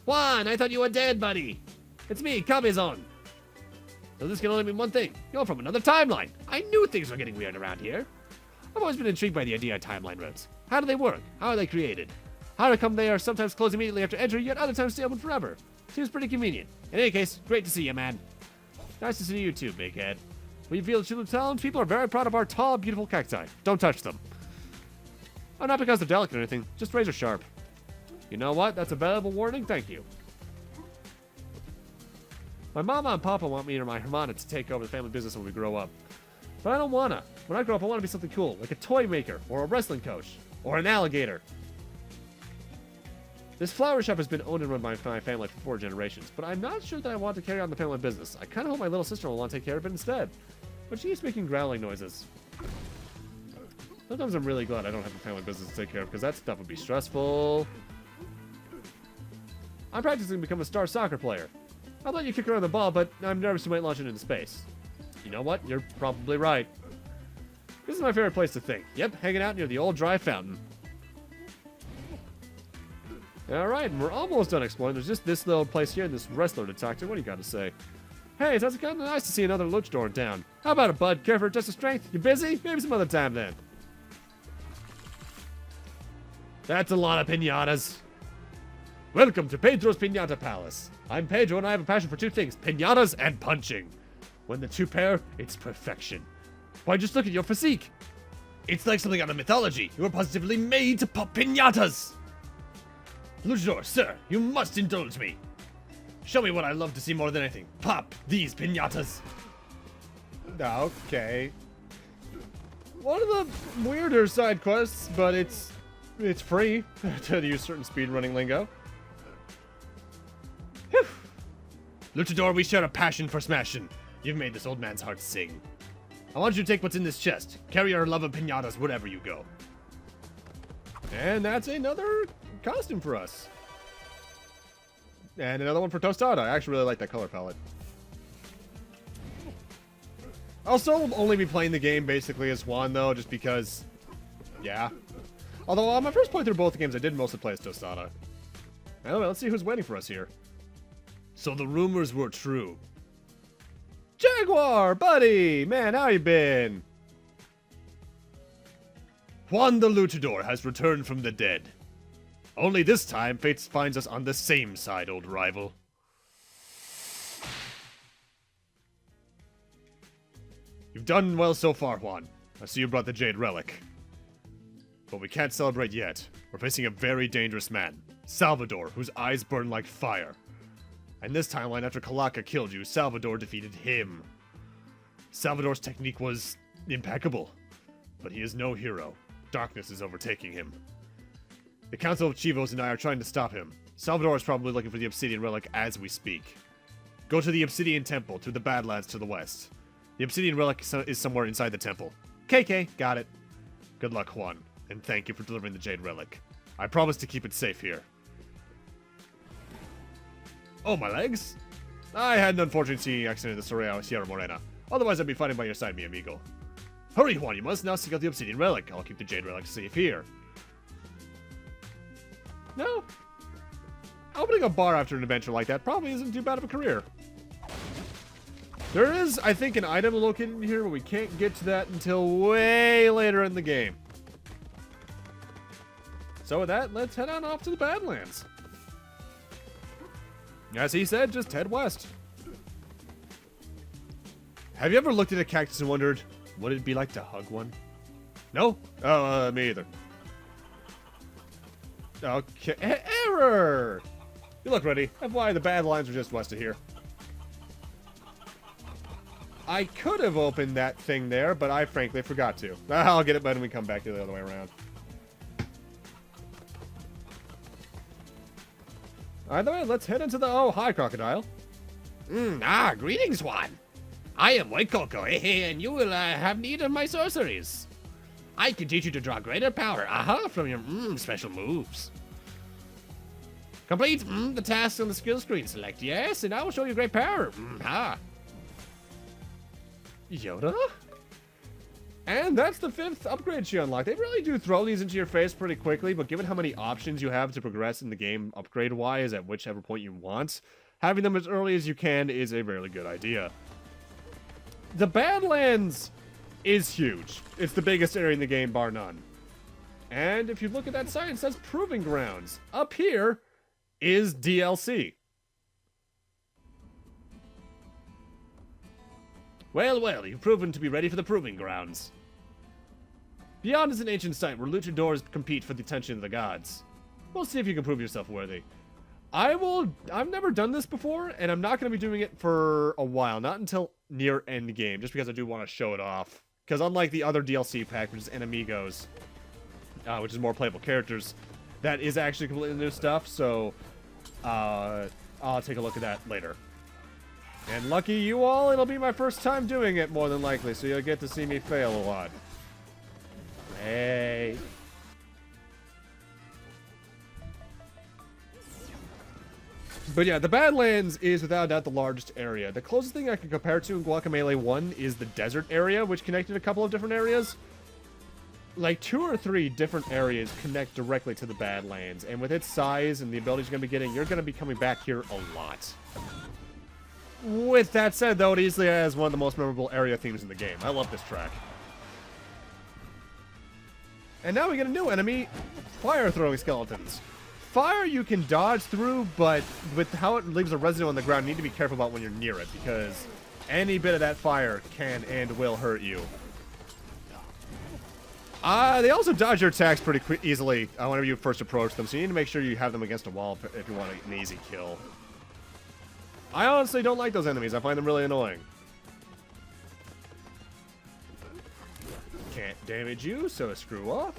Juan, I thought you were dead, buddy. It's me, Kamezon. So this can only mean one thing. You're from another timeline. I knew things were getting weird around here. I've always been intrigued by the idea of timeline roads. How do they work? How are they created? How come they are sometimes closed immediately after entry, yet other times stay open forever? Seems pretty convenient. In any case, great to see you, man. Nice to see you too, big head. We feel Chulu Town people are very proud of our tall, beautiful cacti. Don't touch them. Oh, not because they're delicate or anything, just razor sharp. You know what? That's a valuable warning. Thank you. My mama and papa want me or my hermana to take over the family business when we grow up. But I don't wanna. When I grow up, I want to be something cool, like a toy maker, or a wrestling coach, or an alligator. This flower shop has been owned and run by my family for 4 generations, but I'm not sure that I want to carry on the family business. I kind of hope my little sister will want to take care of it instead. But she is making growling noises. Sometimes I'm really glad I don't have a family business to take care of, because that stuff would be stressful. I'm practicing to become a star soccer player. I'll let you kick around the ball, but I'm nervous you might launch it into space. You know what? You're probably right. This is my favorite place to think. Yep, hanging out near the old dry fountain. Alright, we're almost done exploring. There's just this little place here and this wrestler to talk to. What do you got to say? Hey, it sounds kind of nice to see another luchador in town. How about it, bud? Care for just a strength? You busy? Maybe some other time then. That's a lot of piñatas. Welcome to Pedro's Piñata Palace. I'm Pedro and I have a passion for two things, piñatas and punching. When the two pair, it's perfection. Why, just look at your physique. It's like something out of mythology. You were positively made to pop piñatas. Luchador, sir, you must indulge me. Show me what I love to see more than anything. Pop these piñatas. Okay. One of the weirder side quests, but it's free to use certain speedrunning lingo. Whew. Luchador, we share a passion for smashing. You've made this old man's heart sing. I want you to take what's in this chest. Carry our love of piñatas wherever you go. And that's another costume for us. And another one for Tostada. I actually really like that color palette. I'll still only be playing the game basically as Juan, though, just because, yeah. Although on my first playthrough of both the games, I did mostly play as Tostada. Anyway, let's see who's waiting for us here. So the rumors were true. Jaguar, buddy! Man, how you been? Juan the Luchador has returned from the dead. Only this time, fate finds us on the same side, old rival. You've done well so far, Juan. I see you brought the Jade Relic. But we can't celebrate yet. We're facing a very dangerous man. Salvador, whose eyes burn like fire. And this timeline, after Kalaka killed you, Salvador defeated him. Salvador's technique was impeccable. But he is no hero. Darkness is overtaking him. The Council of Chivos and I are trying to stop him. Salvador is probably looking for the Obsidian Relic as we speak. Go to the Obsidian Temple, to the Badlands to the west. The Obsidian Relic is somewhere inside the temple. KK, got it. Good luck, Juan, and thank you for delivering the Jade Relic. I promise to keep it safe here. Oh, my legs? I had an unfortunate seeing accident in the Sierra Morena. Otherwise, I'd be fighting by your side, mi amigo. Hurry, Juan, you must now seek out the Obsidian Relic. I'll keep the Jade Relic safe here. No. Opening a bar after an adventure like that probably isn't too bad of a career. There is, I think, an item located in here, but we can't get to that until way later in the game. So with that, let's head on off to the Badlands. As he said, just head west. Have you ever looked at a cactus and wondered, what it'd be like to hug one? No? Oh, me either. Okay, error! You look ready. FYI, the Badlands are just west of here. I could have opened that thing there, but I frankly forgot to. I'll get it when we come back the other way around. Either way, let's head into the... Oh, hi, crocodile. Greetings, Juan. I am White Coco, and you will have need of my sorceries. I can teach you to draw greater power, from your special moves. Complete the tasks on the skill screen. Select yes, and I will show you great power. Yoda? And that's the 5th upgrade she unlocked. They really do throw these into your face pretty quickly, but given how many options you have to progress in the game upgrade-wise at whichever point you want, having them as early as you can is a really good idea. The Badlands is huge. It's the biggest area in the game, bar none. And if you look at that sign, it says Proving Grounds. Up here is DLC. Well, you've proven to be ready for the Proving Grounds. Beyond is an ancient site where luchadors compete for the attention of the gods. We'll see if you can prove yourself worthy. I've never done this before, and I'm not going to be doing it for a while. Not until near end game, just because I do want to show it off. Because unlike the other DLC pack, which is Enemigos, which is more playable characters, that is actually completely new stuff, so I'll take a look at that later. And lucky you all, it'll be my first time doing it, more than likely, so you'll get to see me fail a lot. Hey. But yeah, the Badlands is without a doubt the largest area. The closest thing I can compare to in Guacamelee 1 is the desert area, which connected a couple of different areas. Like 2 or 3 different areas connect directly to the Badlands, and with its size and the abilities you're going to be getting, you're going to be coming back here a lot. With that said, though, it easily has one of the most memorable area themes in the game. I love this track. And now we get a new enemy, fire-throwing skeletons. Fire you can dodge through, but with how it leaves a residue on the ground, you need to be careful about when you're near it, because any bit of that fire can and will hurt you. They also dodge your attacks pretty easily whenever you first approach them, so you need to make sure you have them against a wall if you want an easy kill. I honestly don't like those enemies. I find them really annoying. Can't damage you, so screw off.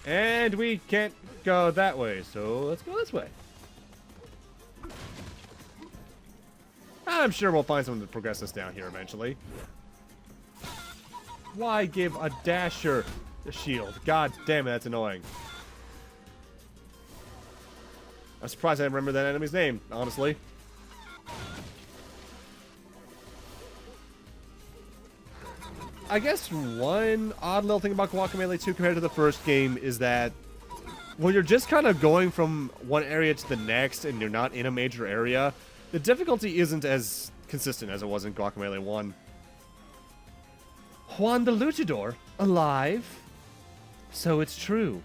And we can't go that way, so let's go this way. I'm sure we'll find someone to progress us down here eventually. Why give a dasher the shield? God damn it, that's annoying. I'm surprised I didn't remember that enemy's name, honestly. I guess one odd little thing about Guacamelee 2 compared to the first game is that when you're just kind of going from one area to the next and you're not in a major area, the difficulty isn't as consistent as it was in Guacamelee 1. Juan the Luchador? Alive? So it's true.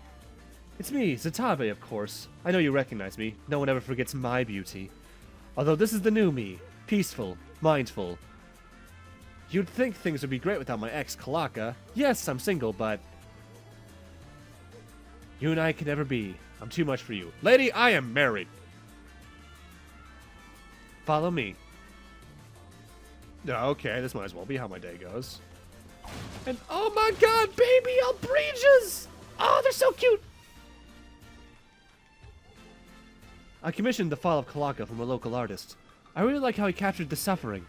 It's me, Zatabe, of course. I know you recognize me. No one ever forgets my beauty. Although this is the new me. Peaceful, mindful. You'd think things would be great without my ex, Kalaka. Yes, I'm single, but... you and I can never be. I'm too much for you. Lady, I am married. Follow me. Okay, this might as well be how my day goes. And oh my god, baby Albrijas! Oh, they're so cute! I commissioned the Fall of Kalaka from a local artist. I really like how he captured the suffering.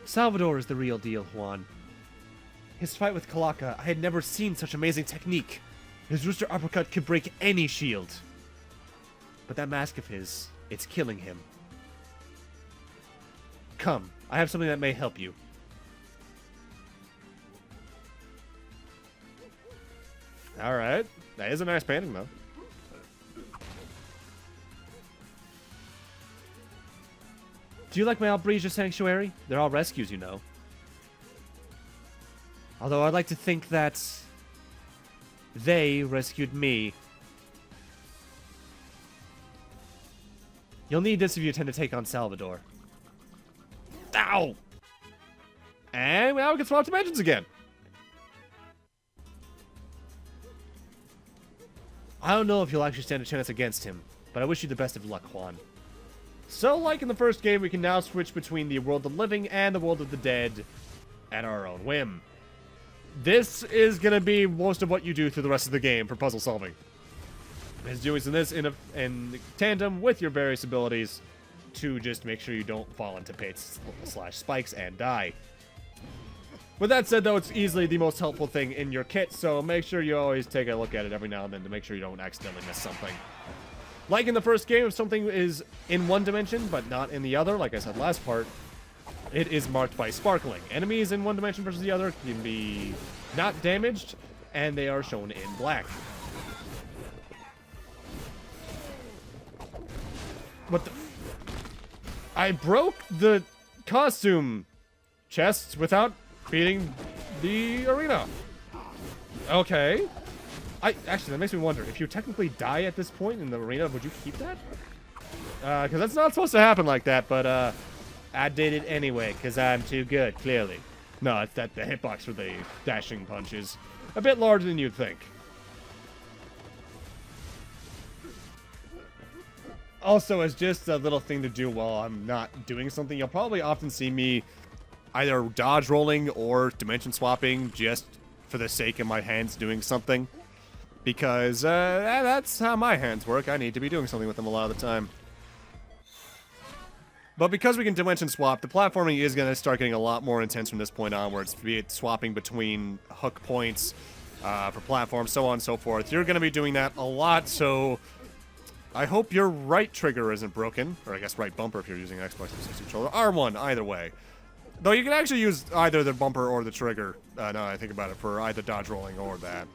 Salvador is the real deal, Juan. His fight with Kalaka, I had never seen such amazing technique. His rooster uppercut could break any shield. But that mask of his, it's killing him. Come, I have something that may help you. Alright, that is a nice painting, though. Do you like my Albrija Sanctuary? They're all rescues, you know. Although I'd like to think that they rescued me. You'll need this if you intend to take on Salvador. Ow! And now we can swap dimensions again. I don't know if you'll actually stand a chance against him, but I wish you the best of luck, Juan. So, like in the first game, we can now switch between the world of the living and the world of the dead at our own whim. This is going to be most of what you do through the rest of the game for puzzle solving. Is doing this in tandem with your various abilities to just make sure you don't fall into pits / spikes and die. With that said, though, it's easily the most helpful thing in your kit, so make sure you always take a look at it every now and then to make sure you don't accidentally miss something. Like in the first game, if something is in one dimension but not in the other, like I said last part, it is marked by sparkling. Enemies in one dimension versus the other can be not damaged, and they are shown in black. What the... I broke the costume chests without beating the arena. Okay. Actually, that makes me wonder, if you technically die at this point in the arena, would you keep that? Because that's not supposed to happen like that, but, I did it anyway, because I'm too good, clearly. No, it's that the hitbox for the dashing punch is a bit larger than you'd think. Also, as just a little thing to do while I'm not doing something, you'll probably often see me either dodge rolling or dimension swapping just for the sake of my hands doing something. Because that's how my hands work. I need to be doing something with them a lot of the time. But because we can dimension swap, the platforming is going to start getting a lot more intense from this point onwards, be it swapping between hook points for platforms, so on and so forth. You're going to be doing that a lot, so I hope your right trigger isn't broken, or I guess right bumper if you're using an Xbox 360 controller. R1, either way. Though you can actually use either the bumper or the trigger, now that I think about it, for either dodge rolling or that.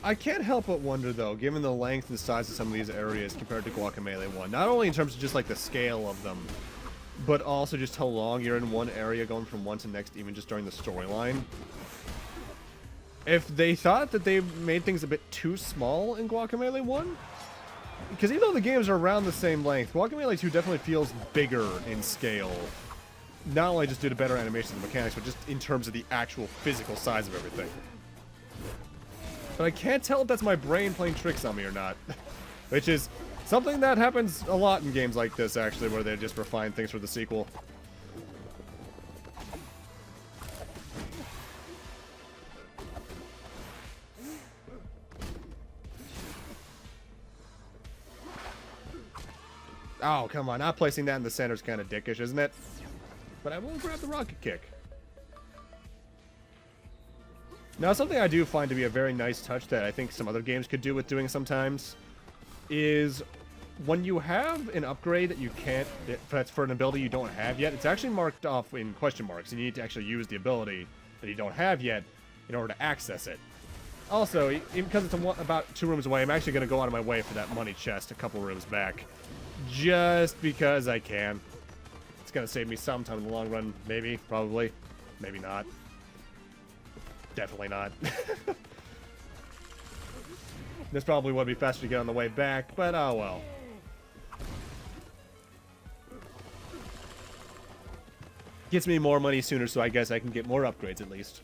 I can't help but wonder, though, given the length and size of some of these areas compared to Guacamelee 1, not only in terms of just, like, the scale of them, but also just how long you're in one area going from one to next, even just during the storyline. If they thought that they made things a bit too small in Guacamelee 1, because even though the games are around the same length, Guacamelee 2 definitely feels bigger in scale. Not only just due to better animation and mechanics, but just in terms of the actual physical size of everything. But I can't tell if that's my brain playing tricks on me or not. Which is something that happens a lot in games like this, actually, where they just refine things for the sequel. Oh, come on. Not placing that in the center is kind of dickish, isn't it? But I will grab the rocket kick. Now, something I do find to be a very nice touch that I think some other games could do with doing sometimes is when you have an upgrade that you can't, that's for an ability you don't have yet, it's actually marked off in question marks, and you need to actually use the ability that you don't have yet in order to access it. Also, even because it's about 2 rooms away, I'm actually going to go out of my way for that money chest a couple rooms back. Just because I can. It's going to save me some time in the long run, maybe, probably, maybe not. Definitely not. This probably would be faster to get on the way back, but oh well. Gets me more money sooner, so I guess I can get more upgrades at least.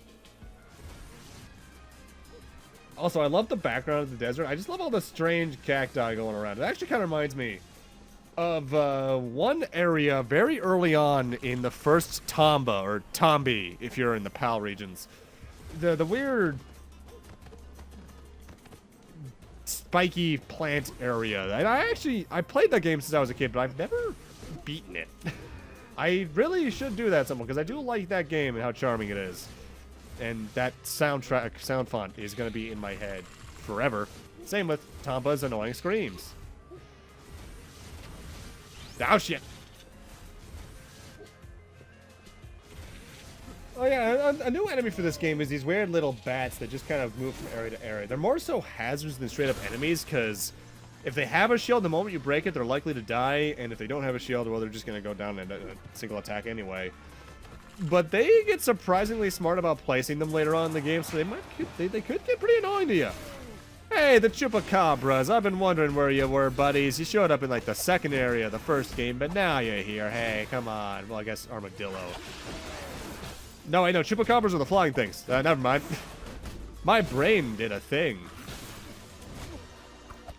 Also, I love the background of the desert. I just love all the strange cacti going around. It actually kind of reminds me of one area very early on in the first Tomba, or Tombi, if you're in the PAL regions. The weird spiky plant area. And I played that game since I was a kid, but I've never beaten it. I really should do that someone, because I do like that game and how charming it is. And that sound font is going to be in my head forever. Same with Tomba's annoying screams. Oh shit! Oh yeah, a new enemy for this game is these weird little bats that just kind of move from area to area. They're more so hazards than straight up enemies, because if they have a shield, the moment you break it, they're likely to die, and if they don't have a shield, well, they're just going to go down in a single attack anyway. But they get surprisingly smart about placing them later on in the game, so they could get pretty annoying to you. Hey, the Chupacabras, I've been wondering where you were, buddies. You showed up in, like, the second area of the first game, but now you're here. Hey, come on. Well, I guess Armadillo. No, wait, no, Chupacabras are the flying things. Never mind. My brain did a thing.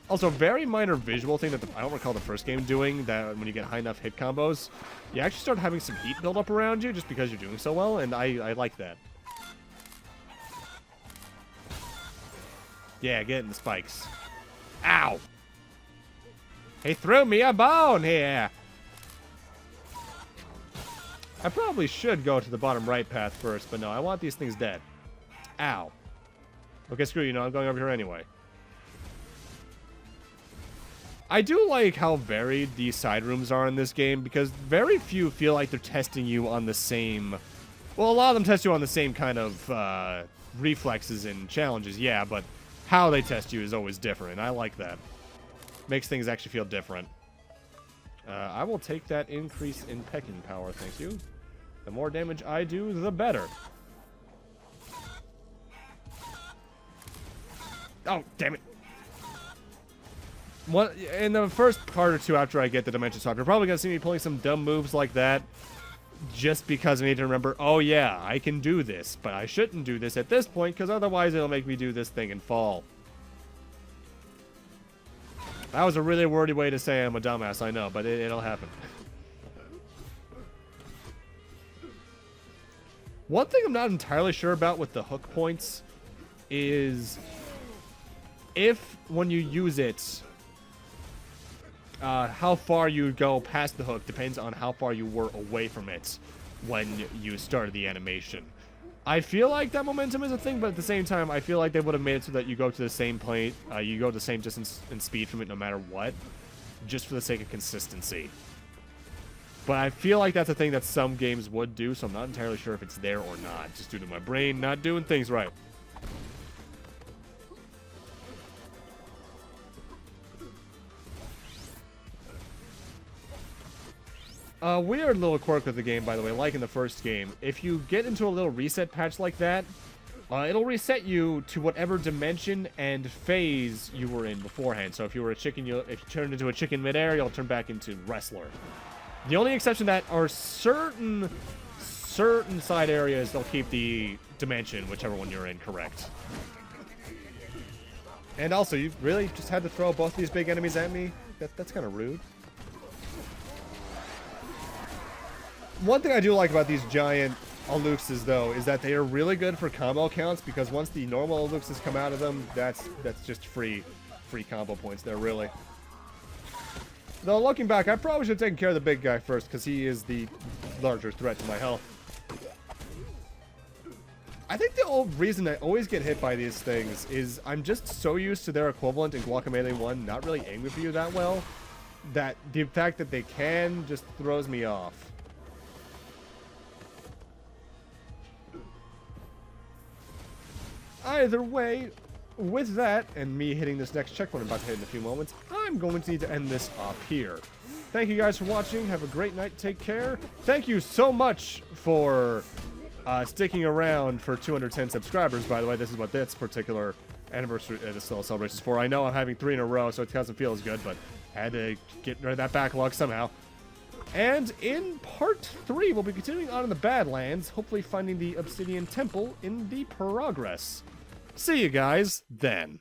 Also, very minor visual thing that I don't recall the first game doing, that when you get high enough hit combos, you actually start having some heat build up around you just because you're doing so well, and I like that. Yeah, get in the spikes. Ow! He threw me a bone here! I probably should go to the bottom right path first, but no, I want these things dead. Ow. Okay, screw you, I'm going over here anyway. I do like how varied these side rooms are in this game, because very few feel like they're testing you on the same... Well, a lot of them test you on the same kind of reflexes and challenges, yeah, but how they test you is always different, and I like that. Makes things actually feel different. I will take that increase in pecking power, thank you. The more damage I do, the better. Oh, damn it. In the first part or two after I get the Dimension Swap, you're probably going to see me pulling some dumb moves like that. Just because I need to remember, oh yeah, I can do this, but I shouldn't do this at this point, because otherwise it'll make me do this thing and fall. That was a really wordy way to say I'm a dumbass, I know, but it'll happen. One thing I'm not entirely sure about with the hook points is if when you use it, how far you go past the hook depends on how far you were away from it when you started the animation. I feel like that momentum is a thing, but at the same time, I feel like they would have made it so that you go to the same plane, you go the same distance and speed from it no matter what, just for the sake of consistency. But I feel like that's a thing that some games would do, so I'm not entirely sure if it's there or not, just due to my brain not doing things right. Weird little quirk with the game, by the way, like in the first game. If you get into a little reset patch like that, it'll reset you to whatever dimension and phase you were in beforehand. So if you were a chicken, if you turned into a chicken midair, you'll turn back into wrestler. The only exception to that are certain side areas, they'll keep the dimension, whichever one you're in, correct. And also, you really just had to throw both these big enemies at me? That's kind of rude. One thing I do like about these giant Aluxes, though, is that they are really good for combo counts, because once the normal Aluxes come out of them, that's just free combo points there, really. Though, looking back, I probably should have taken care of the big guy first, because he is the larger threat to my health. I think the old reason I always get hit by these things is I'm just so used to their equivalent in Guacamelee 1 not really aiming for you that well, that the fact that they can just throws me off. Either way, with that, and me hitting this next checkpoint I'm about to hit in a few moments, I'm going to need to end this off here. Thank you guys for watching. Have a great night. Take care. Thank you so much for sticking around for 210 subscribers, by the way. This is what this particular anniversary celebration is for. I know I'm having 3 in a row, so it doesn't feel as good, but I had to get rid of that backlog somehow. And in part 3, we'll be continuing on in the Badlands, hopefully finding the Obsidian Temple in the progress. See you guys then.